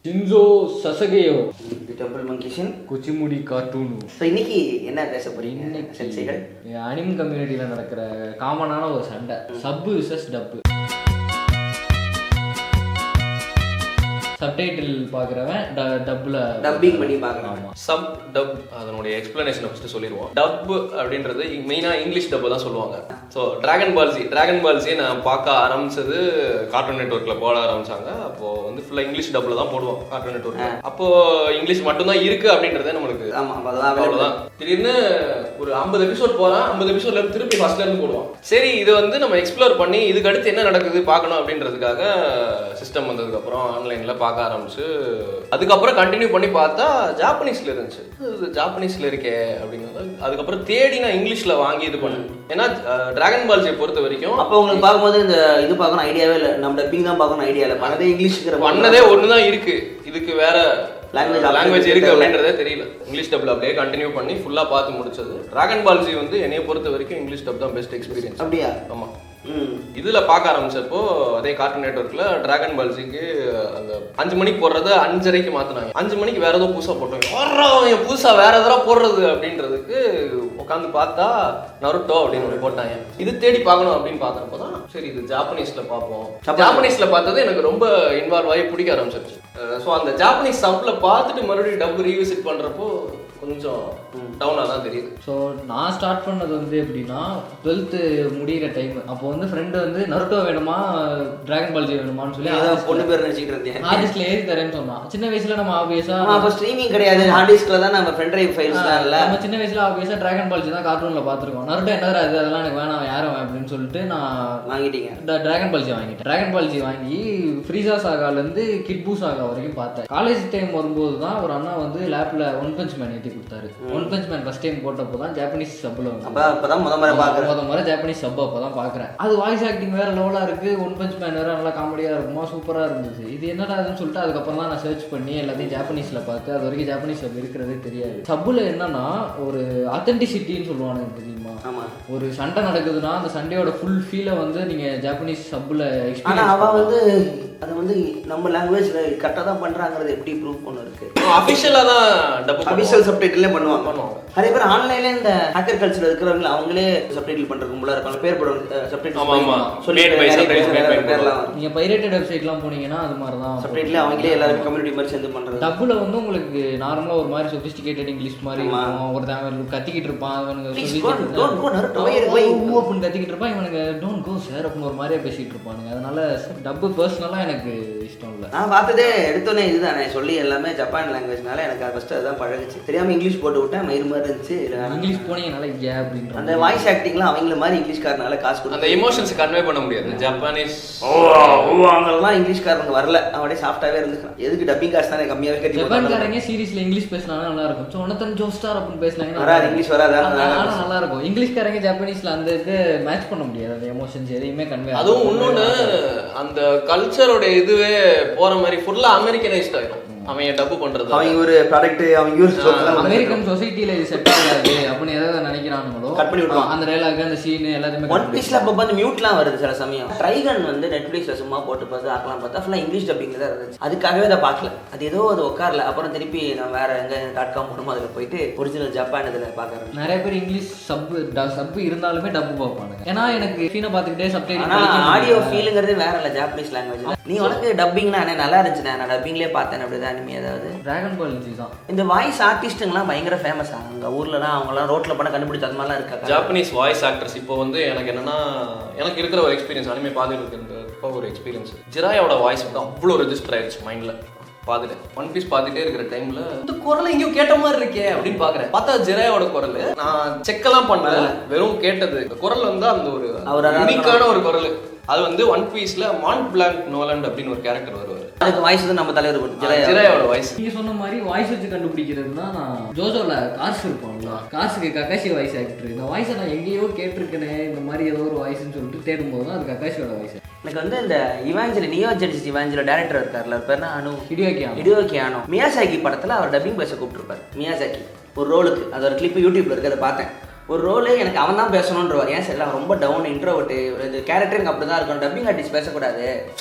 Shinzo சசகேயோ temple மங்கிஷன் குச்சிமுடி கார்ட்டூன். ஸோ இன்னைக்கு என்ன பேச போறீங்க? சர்ச்சைகள் அனிம் கம்யூனிட்டியில் நடக்கிற காமனான ஒரு சண்டை, சப்பு விசஸ் டப்பு. சப்டைட்டில் பார்க்குறவன் டப்பிங் பண்ணி பார்க்கலாம். சப் டப் அதனுடைய எக்ஸ்பிளனேஷனை ஃபஸ்ட்டு சொல்லிடுவோம். டப் அப்படின்றது மெயினாக இங்கிலீஷ் டப்பு தான் சொல்லுவாங்க. ஸோ டிராகன் பால்ஸி நான் பார்க்க ஆரம்பிச்சது கார்ட்டூன் நெட்வொர்க்கில் போட ஆரம்பிச்சாங்க. அப்போது வந்து ஃபுல்லாக இங்கிலீஷ் டப்பில் தான் போடுவோம் கார்ட்டூன் நெட்வொர்க். அப்போது இங்கிலீஷ் மட்டும்தான் இருக்குது அப்படின்றதே நம்மளுக்கு அவ்வளோதான். திடீர்னு ஒரு 50 எபிசோட் போகிறான், 50 எபிசோட்ல திருப்பி ஃபர்ஸ்ட்லேருந்து போடுவான். சரி, இது வந்து நம்ம எக்ஸ்ப்ளோர் பண்ணி இதுக்கு அடுத்து என்ன நடக்குது பார்க்கணும் அப்படின்றதுக்காக சிஸ்டம் வந்ததுக்கப்புறம் ஆன்லைனில் பார்க்க ஆரம்பிச்சு அதுக்கப்புறம் கண்டினியூ பண்ணி பார்த்தா ஜாப்பனீஸ்ல இருந்துச்சு. ஜாப்பனீஸ்ல இருக்கே அப்படின்னு அதுக்கப்புறம் தேடி நான் இங்கிலீஷ்ல வாங்கி இது பண்ணேன். ஏன்னா டிராகன் பால்ஸை பொறுத்த வரைக்கும் அப்போ உங்களுக்கு பார்க்கும்போது இந்த இது பார்க்கணும் ஐடியாவே இல்லை, நம்ம டப்பிங் தான் பார்க்கணும் ஐடியா இல்லை, பண்ணதே இங்கிலீஷ் பண்ணதே ஒண்ணுதான் இருக்கு, இதுக்கு வேற லாங்குவேஜ் இருக்கு அப்படின்றதே தெரியல. இங்கிலீஷ் டப்ல அப்படியே கண்டினியூ பண்ணி ஃபுல்லா பார்த்து முடிச்சது. டிராகன் பால்ஸி வந்து என்னைய பொறுத்த வரைக்கும் இங்கிலீஷ் டப் தான் பெஸ்ட் எக்ஸ்பீரியன்ஸ். அப்படியா? ஆமா. இதுல பார்க்க ஆரம்பிச்சப்போ அதே கார்ட்டூன் நெட்வொர்க்ல டிராகன் பால்ஸிக்கு அந்த 5 மணிக்கு போடுறத 5:30க்கு மாத்தினாங்க. 5 மணிக்கு வேற ஏதோ புதுசா போட்டாங்க. புதுசா வேற எதாவது போடுறது அப்படின்றதுக்கு உட்காந்து பார்த்தா நருட்டோ அப்படின்னு போட்டாங்க. இது தேடி பார்க்கணும் அப்படின்னு பார்த்தப்பதான் சரி இது ஜாப்பனீஸ்ல பார்ப்போம். ஜாப்பனீஸ்ல பார்த்தது எனக்கு ரொம்ப இன்வால்வ் ஆகி பிடிக்க ஆரம்பிச்சிருச்சு. ஸோ அந்த ஜாப்பனீஸ் சப்ல பார்த்துட்டு மறுபடியும் டப் ரீவிசிட் பண்றப்போ கொஞ்சம் டவுனாக தான் தெரியுது. ஸோ நான் ஸ்டார்ட் பண்ணது வந்து எப்படின்னா 12th முடிகிற டைம். அப்போ வந்து ஃப்ரெண்டு வந்து நருட்டோ வேணுமா டிராகன் பால்ஜி வேணுமான்னு சொல்லி பொண்ணு பேர் நினைச்சிட்டு இருந்தேன். ஹார்ட் டிஸ்க்ல ஏறி தரேன்னு சொன்னான். சின்ன வயசுல நம்ம ஆப்வியஸா அப்போ ஸ்ட்ரீமிங் கிடையாது, ஹார்ட் டிஸ்க்ல தான் நம்ம பென் டிரைவ் ஃபைல்ஸ் தான் இல்ல. நம்ம சின்ன வயசுல ஆப்வியஸா டிராகன் பால்ஜி தான் கார்ட்டூன்ல பார்த்துருக்கோம். நருட்டோ என்னடா அது, அதெல்லாம் எனக்கு வேணாம், யாரும் அப்படின்னு சொல்லிட்டு நான் வாங்கிட்டீங்க. டிராகன் பால்ஜி வாங்கிட்டேன். டிராகன் பால்ஜி வாங்கி ஃப்ரீசா சாகாலேருந்து கிட்பூ சாகா வரைக்கும் பார்த்தேன். காலேஜ் டைம் வரும்போது தான் ஒரு அண்ணா வந்து லேப்ல ஒன் பஞ்ச் மேன் ஏற்றி கொடுத்தாரு. One punch man first time போட்டப்போ தான் ஜாப்பனீஸ் சப்ல வந்து அப்பதான் முத முறை ஜாப்பனீஸ் சப் அப்பதான் பாக்குறேன். அது வாய்ஸ் ஆக்டிங் வேற லெவலா இருக்கு. ஒன் பஞ்ச் மேன் வேற நல்லா காமெடியா இருக்குமா, சூப்பரா இருந்துச்சு. இது என்னடா அதுன்னு சொல்லிட்டு அதுக்கப்புறம் தான் நான் சர்ச் பண்ணி எல்லாத்தையும் ஜாப்பனீஸ்ல பார்த்து அது வரைக்கும் ஜாப்பனீஸ் சப் இருக்கிறதே தெரியாது. சப்புல என்னன்னா ஒரு ஆத்தென்டிசிட்டின்னு சொல்லுவானுங்க தெரியுமா? ஒரு சண்டை நடக்குதுன்னா அந்த சண்டையோட ஃபுல் ஃபீலை வந்து நீங்க ஜாப்பனீஸ் சப்புல எக்ஸ்பீரியன்ஸ். அவ வந்து அது வந்து நம்ம லாங்குவேஜ்ல கரெக்டா தான் பண்றாங்கிறது எப்படி ப்ரூவ் பண்ண இருக்கு? அபிஷியலா தான் அபிஷியல் சப்டைட்டில்ல பண்ணுவாங்க. நிறைய பேர் ஆன்லைன்ல இந்த ஹேக்கர் கல்ச்சர் இருக்கிறவங்க அவங்களே சப்டைட்டில் பண்றதுக்குள்ள இருக்காங்க. பேர் போடுவாங்க சப்டைட்டில். ஆமா சொல்லி பேர்லாம் நீங்க பைரேட்டட் வெப்சைட்லாம் போனீங்கன்னா அது மாதிரி தான் சப்டைட்டில் அவங்களே எல்லாரும் கம்யூனிட்டி மாதிரி சேர்ந்து பண்றது. டப்புல வந்து உங்களுக்கு நார்மலா ஒரு மாதிரி சொபிஸ்டிகேட்டட் இங்கிலீஷ் மாதிரி இருக்கும். ஒருத்தன் கத்திக்கிட்டு இருப்பான், இவனுங்க கத்திக்கிட்டு இருப்பான், இவனுங்க டோன்ட் கோ சார் அப்படின்னு ஒரு மாதிரியா பேசிட்டு இருப்பானுங்க. அதனால டப்பு பர்சனலா எனக்கு இஷ்டம் இல்லை. நான் பார்த்ததே எடுத்தோன்னே இதுதானே சொல்லி எல்லாமே ஜப்பான் லாங்குவேஜ்னால எனக்கு ஃபர்ஸ்ட் அதுதான் பழகுச்சு. தெரியாம இங்கிலீஷ் போட்டு விட்டேன், மயிறு மாதிரி இருந்துச்சு. இங்கிலீஷ் போனீங்கனால அப்படின்ற அந்த வாய்ஸ் ஆக்டிங்லாம் அவங்கள மாதிரி இங்கிலீஷ்காரனால காசு கொடுத்து அந்த எமோஷன்ஸ் கன்வே பண்ண முடியாது. ஜப்பானீஸ் அவங்கெல்லாம் இங்கிலீஷ்காரங்க வரல, அப்படியே சாஃப்டாவே இருந்துக்கலாம். எதுக்கு டப்பிங் காசு தானே கம்மியாவே கட்டி. ஜப்பான்காரங்க சீரிஸ்ல இங்கிலீஷ் பேசினா நல்லா இருக்கும். ஜோனத்தன் ஜோஸ்டார் அப்படின்னு பேசினாங்க வராது, இங்கிலீஷ் வராது, நல்லா இருக்கும். இங்கிலீஷ்காரங்க ஜப்பானீஸ்ல அந்த இது மேட்ச் பண்ண முடியாது. அந்த எமோஷன்ஸ் எதையுமே கன்வே. அதுவும் இன்னொன்னு அந்த கல்ச்சரோட இதுவே போற மாதிரி ஃபுல்லா அமெரிக்கனைஸ்ட் ஆயிடும். அவங்க டப்பு பண்றது, அவங்க ஒரு ப்ராடக்ட், அவங்க யூஸ் அமெரிக்கன் சொசைட்டில இது செட் ஆகாது அப்படின்னு எதாவது நினைக்கிறாங்களோ கட் பண்ணி விடுவாங்க. அந்த டைலாக் அந்த சீன் எல்லாத்தையுமே ஒன் பீஸ்ல அப்போ வந்து மியூட்லாம் வருது சில சமயம். ட்ரைகன் வந்து நெட்ஃபிளிக்ஸ்ல சும்மா போட்டு பார்த்து ஆக்கலாம் பார்த்தா ஃபுல்லா இங்கிலீஷ் டப்பிங்ல தான் இருந்துச்சு. அதுக்காகவே அதை பார்க்கல, அது ஏதோ அது உட்காரல. அப்புறம் திருப்பி நான் வேற எங்க .com போனோமோ அதில் போயிட்டு ஒரிஜினல் ஜப்பான் இதில் பார்க்குறேன். நிறைய பேர் இங்கிலீஷ் சப் இருந்தாலுமே டப்பு பார்ப்பாங்க. ஏன்னா எனக்கு சீனை பார்த்துக்கிட்டே சப்டைட்டில் ஆடியோ ஃபீலுங்கிறது வேற இல்லை ஜாப்பனீஸ் லாங்குவேஜ். நீ உனக்கு டப்பிங்னா நல்லா இருந்துச்சு, நான் டப்பிங்லேயே பார்த்தேன். அப்படிதான் அதாவது டிராகன் பால்ஜி தான். இந்த வாய்ஸ் ஆர்டிஸ்ட்டுங்கெல்லாம் பயங்கர ஃபேமஸ் ஆகுங்க ஊர்லலாம். அவங்களாம் ரோட்ல பண்ண கண்டுபிடிச்ச அது மாதிரிலாம் இருக்காங்க ஜாப்பனீஸ் வாய்ஸ் ஆக்டர்ஸ். இப்போ வந்து எனக்கு என்னன்னா, எனக்கு இருக்கிற ஒரு எக்ஸ்பீரியன்ஸ் அனிமே பார்த்துட்டு ஒரு எக்ஸ்பீரியன்ஸ், ஜிராயோட வாய்ஸ் வந்து அவ்வளோ ரெஜிஸ்டர் ஆயிடுச்சு மைண்ட்ல. பார்த்துட்டேன் ஒன் பீஸ் பார்த்துட்டே இருக்கிற டைம்ல இந்த குரல் எங்கேயோ கேட்ட மாதிரி இருக்கே அப்படின்னு பாக்குறேன். பார்த்தா ஜெராயோட குரல். நான் செக்கெல்லாம் பண்ணல, வெறும் கேட்டது. குரல் வந்து அந்த ஒரு யூனிக்கான ஒரு குரல். அது வந்து ஒன் பீஸ்ல மாண்ட் பிளாங்க் நோலண்ட் அப்படின்னு ஒரு கேரக்டர் வருவார். அதுக்கு வாய்ஸ் தான் நம்ம தலைவர் ஜிராயோட வாய்ஸ். நீங்க சொன்ன மாதிரி வாய்ஸ் வச்சு கண்டுபிடிக்கிறதுனா நான் ஜோஜோல காசு இருப்பாங்களா, காசுக்கு கக்காஷி வாய்ஸ் ஆக்டர். இந்த வாய்ஸை நான் எங்கேயோ கேட்டிருக்கேனே, இந்த மாதிரி ஏதோ ஒரு வாய்ஸ்ன்னு சொல்லிட்டு தேடும் போது அது கக்காஷியோட வாய்ஸ். எனக்கு வந்து இந்த Evanjali neo Genesis Evanjali director இருக்கார்ல, பேர் அனு ஹிடியோகி ஆனோ. மியாசாகி படத்துல அவர் டப்பிங் பேச கூப்பிட்டுருப்பார். மியாசாகி ஒரு ரோலுக்கு, அது ஒரு கிளிப் யூடியூப்ல இருக்கு, அதை பார்த்தேன். ஒரு ரோலு எனக்கு அவன் தான் பேசணுன்றவர். ஏன் சார் ரொம்ப டவுன் இன்ட்ரோவர்ட்டு, இது கேரக்டர் எனக்கு அப்படி தான் இருக்கும், டப்பிங் ஆர்டிஸ்ட் பேசக்கூடாது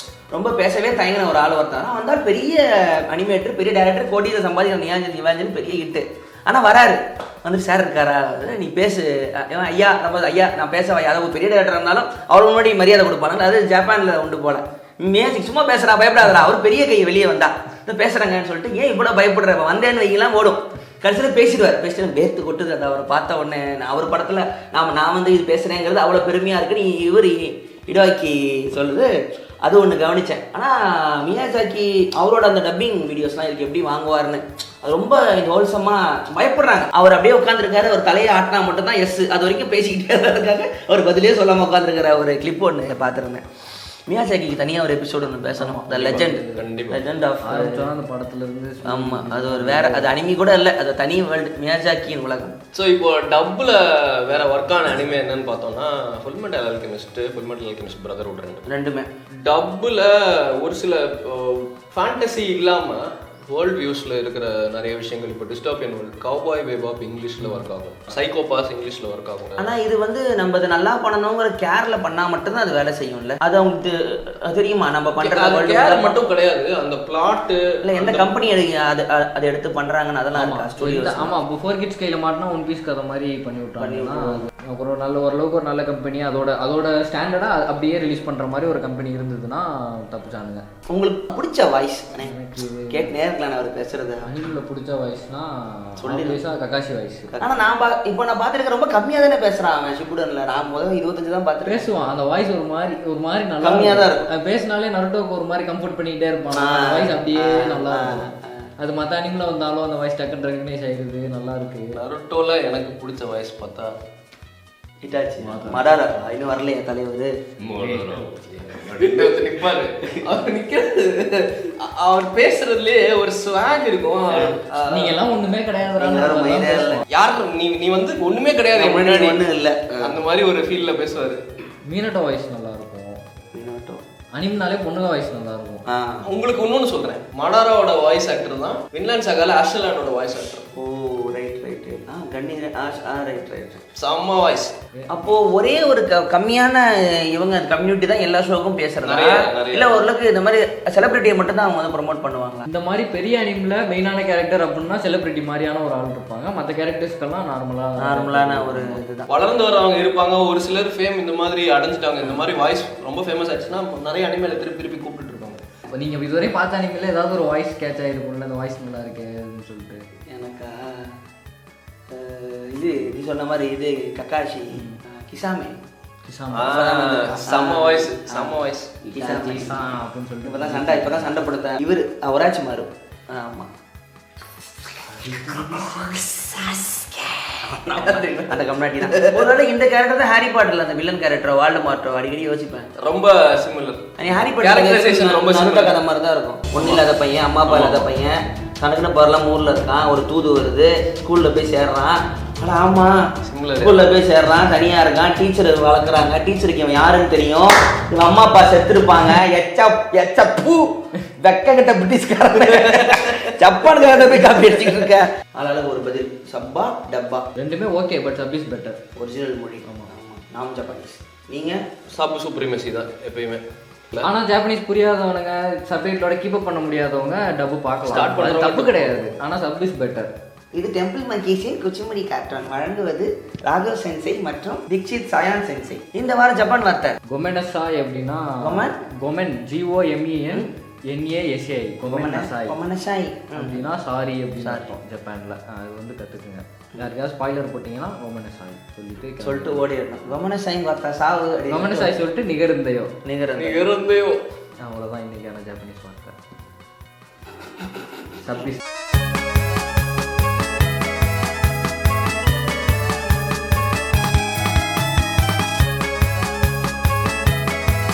ரொம்ப பேசவே தயங்கின ஒரு ஆள் ஒருத்தர் வந்தால் பெரிய அனிமேட்டர் பெரிய டைரக்டர் கோடியில் சம்பாதிக்கிற நியாஞ்சன் பெரிய ஹிட்டு. ஆனால் வராரு வந்து சார் இருக்காரா நீ பேசு ஐயா நம்ம ஐயா நான் பேச அதாவது பெரிய டேரக்டர் இருந்தாலும் அவர் முன்னாடி மரியாதை கொடுப்பாங்க. அது ஜப்பானில் உண்டு போல மேஜிக் சும்மா பேசுறா பயப்படாதா அவர் பெரிய கை வெளியே வந்தா பேசுறாங்கன்னு சொல்லிட்டு ஏன் இவ்வளோ பயப்படுற வந்தேன்னு வைக்கலாம் ஓடும். கடைசியில் பேசிட்டு வேர்த்து கொட்டுது. அது அவரை பார்த்த உடனே அவர் படத்தில் நான் வந்து இது பேசுகிறேங்கிறது அவ்வளோ பெருமையாக இருக்குது. நீ இவர் இடாக்கி சொல்லுது அது ஒன்று கவனித்தேன். ஆனால் மியாசாக்கி அவரோட அந்த டப்பிங் வீடியோஸ்லாம் இதுக்கு எப்படி வாங்குவார்னு அது ரொம்ப இந்த ஹோல்சமாக பயப்படுறாங்க. அவர் அப்படியே உட்காந்துருக்காரு, அவர் தலையை ஆட்டினா மட்டும்தான் எஸ், அது வரைக்கும் பேசிக்கிட்டே தான் இருக்காங்க. அவர் பதிலே சொல்லாமல் உட்காந்துருக்கிற ஒரு கிளிப் ஒன்று பார்த்துருந்தேன். மியாசாக்கிக்கு தனியாக ஒரு எபிசோடு ஒன்று பேசணும். த லெஜெண்ட் ஆஃப் அந்த படத்துல இருந்து. ஆமாம், அது ஒரு வேற அது அனிமி கூட இல்லை, அது தனி வேர்ல்டு மியாசாக்கியின் உலகம். ஸோ இப்போ டப்பில் வேற ஒர்க்கான அனிமே என்னன்னு பார்த்தோம்னா ஃபுல்மெட்டல் அல்கெமிஸ்ட் பிரதர்ஹுட் ரெண்டுமே. டப்பில் ஒரு சில ஃபேண்டசி இல்லாமல் வேர்ல்ட் வியூஸில் இருக்கிற நிறைய விஷயங்கள் இப்போ டிஸ்டாப்பியன் வேர்ல்ட் கவுபாய் பேபாப் இங்கிலீஷில் ஒர்க் ஆகும், சைக்கோபாஸ் இங்கிலீஷில் ஒர்க் ஆகும். ஆனால் இது வந்து நம்ம அதை நல்லா பண்ணணுங்கிற கேரில் பண்ணால் மட்டும்தான் அது வேலை செய்யும்ல. அது அவங்களுக்கு தெரியுமா நம்ம பண்ணுற கேர் மட்டும் கிடையாது, அந்த பிளாட்டு இல்லை எந்த கம்பெனி அதை எடுத்து பண்ணுறாங்கன்னு அதெல்லாம் இருக்கா ஸ்டோரி. ஆமாம், பிஃபோர் கிட்ஸ் கையில் மாட்டினா ஒன் பீஸ் கதை மாதிரி பண்ணி விட்டாங்கன்னா அப்புறம் ஓரளவுக்கு ஒரு நல்ல கம்பெனி அதோட ஸ்டாண்டர்டாக அப்படியே ரிலீஸ் பண்ணுற மாதிரி ஒரு கம்பெனி இருந்ததுன்னா தப்புச்சானுங்க. உங்களுக்கு பிடிச்ச வாய்ஸ் கேட்டு நேரத்தில் அவர் பேசுறது அனிமில் பிடிச்ச வாய்ஸ்னா சொல்லி ககாஷி வாய்ஸ். ஆனால் நான் பார்த்துருக்க ரொம்ப கம்மியாக தானே பேசுகிறான் அவன் ஷிப்புடன்ல. நான் முதல் 25 தான் பார்த்து பேசுவான். அந்த வாய்ஸ் ஒரு மாதிரி நல்லா கம்மியாக தான் இருக்கும். பேசினாலே நருட்டோக்கு ஒரு மாதிரி கம்ஃபர்ட் பண்ணிக்கிட்டே இருப்பான். வாய்ஸ் அப்படியே நல்லா இருக்கும். அது மற்ற அனிமில் வந்தாலும் அந்த வாய்ஸ் டக்குன்னு ரெகக்னைஸ் ஆகிடுது, நல்லா இருக்கு. நருட்டோவில் எனக்கு பிடிச்ச வாய்ஸ் பார்த்தா ஹிட்டாச்சி மடாரா இன்னும் வரலையா தலைவர் நிற்பாரு. அவர் நிற்கிறது அவர் பேசுறதுலேயே ஒரு ஸ்வாக் இருக்கும். நீங்க எல்லாம் ஒண்ணுமே கிடையாது, யாரும் நீ வந்து ஒண்ணுமே கிடையாது முன்னாடி ஒன்றும் இல்லை, அந்த மாதிரி ஒரு ஃபீல்ல பேசுவாரு. மீனட்டோ வாய்ஸ் நல்லா இருக்கும். அனிம்னாலே பொண்ணுங்க வாய்ஸ் நல்லா இருக்கும். உங்களுக்கு இன்னொன்னு சொல்றேன், மடாராவோட வாய்ஸ் ஆக்டர் தான் வின்லாண்ட் சாகால ஆஷ்லானோட வாய்ஸ் ஆக்டர். ஓ ரைட் செம்ம வாய்ஸ். அப்போ ஒரே ஒரு கம்மியான இவங்க கம்யூனிட்டி தான் எல்லா ஷோக்கும் பேசுறதா இல்ல ஓரளவுக்கு இந்த மாதிரி செலிபிரிட்டியை மட்டும் தான் அவங்க வந்து ப்ரொமோட் பண்ணுவாங்க? இந்த மாதிரி பெரிய அனிமில் மெயினான கேரக்டர் அப்படின்னா செலிபிரிட்டி மாதிரியான ஒரு ஆள் இருப்பாங்க. மற்ற கேரக்டர்ஸ்க்கெல்லாம் நார்மலான ஒரு இதுதான் வளர்ந்து வரவங்க இருப்பாங்க. ஒரு சிலர் ஃபேம் இந்த மாதிரி அடைஞ்சிட்டாங்க, இந்த மாதிரி வாய்ஸ் ரொம்ப ஃபேமஸ் ஆச்சுன்னா நிறைய அனிமேல திருப்பி கூப்பிட்டு இருப்பாங்க. இப்போ நீங்கள் இதுவரை பார்த்த அனிமேல ஏதாவது ஒரு வாய்ஸ் கேட்ச் ஆகிருக்கும்ல, இந்த வாய்ஸ் நல்லா இருக்கே அப்படின்னு சொல்லிட்டு. எனக்கா இது நீ சொன்ன மாதிரி இது கக்காஷி கிசாமே செம்ம வாய்ஸ் அப்படின்னு சொல்லிட்டு இப்பதான் சண்டை படுத்தேன். இவர் அவராச்சு மாறு. ஆமா அந்த கம்னாட்டி தான். ஒருவேளை இந்த கேரக்டர் தான் ஹாரி பாட்டர்ல அந்த வில்லன் கேரக்டர் வால்ட் மார்ட்டோ அடிக்கடி யோசிப்பேன். ரொம்ப சிமிலர். ஹாரி பாட்டர் ரொம்ப சிமிலர் கதை மாதிரி தான் இருக்கும். ஒன்றும் இல்லாத பையன், அம்மா அப்பா இல்லாத பையன், தனக்குன்னு பரலாம் ஊர்ல இருக்கான், ஒரு தூது வருது, ஸ்கூல்ல போய் சேர்றான். ஆமா ஸ்கூல்ல போய் சேர்றான், தனியா இருக்கான், டீச்சர் வளர்க்குறாங்க, டீச்சருக்கு இவன் யாருன்னு தெரியும், இவன் அம்மா அப்பா செத்துருப்பாங்க. எச்சப்பூ வெக்கங்கிட்ட பிரிட்டிஷ்காரங்க ஜப்பான்காரங்க போய் காப்பி அடிச்சுட்டு இருக்க. ஆளாளுக்கு ஒரு பதில், சப்பா டப்பா ரெண்டுமே okay, but sub is better. Original மொழி. நாம் ஜப்பானீஸ். நீங்க சப் சூப்ரீமசி தான் எப்பயுமே. ஆனால் ஜாப்பனீஸ் புரியாதவனுங்க சப்டைட்டிலோட கீப் அப் பண்ண முடியாதவங்க டப்பு பார்க்கலாம், தப்பு கிடையாது. ஆனால் சப் இஸ் பெட்டர். இது டெம்பிள் மங்கீஸின் குச்சிமுடி கார்ட்டூன் வழங்குவது ராகவ் சென்சை மற்றும் தீக்ஷித் சாயான் சென்சை. இந்த வாரம் ஜப்பான் வார்த்தை கொமெனசாய் அப்படின்னா கொமென் GOMEN NASAI கொமெனசாய் அப்படின்னா சாரி அப்படின்னு அர்த்தம் ஜப்பான்ல. அது வந்து கற்றுக்குங்க. யாருக்காவது ஸ்பாய்லர் போட்டிங்கன்னா கொமெனசாய் சொல்லிட்டு ஓடிடணும். கொமெனசாய் வார்த்தை சாவு. கொமெனசாய் சொல்லிட்டு நிகர்ந்தையோ அவ்வளோதான் இன்னைக்கான ஜாப்பனீஸ் வார்த்தை. Sub is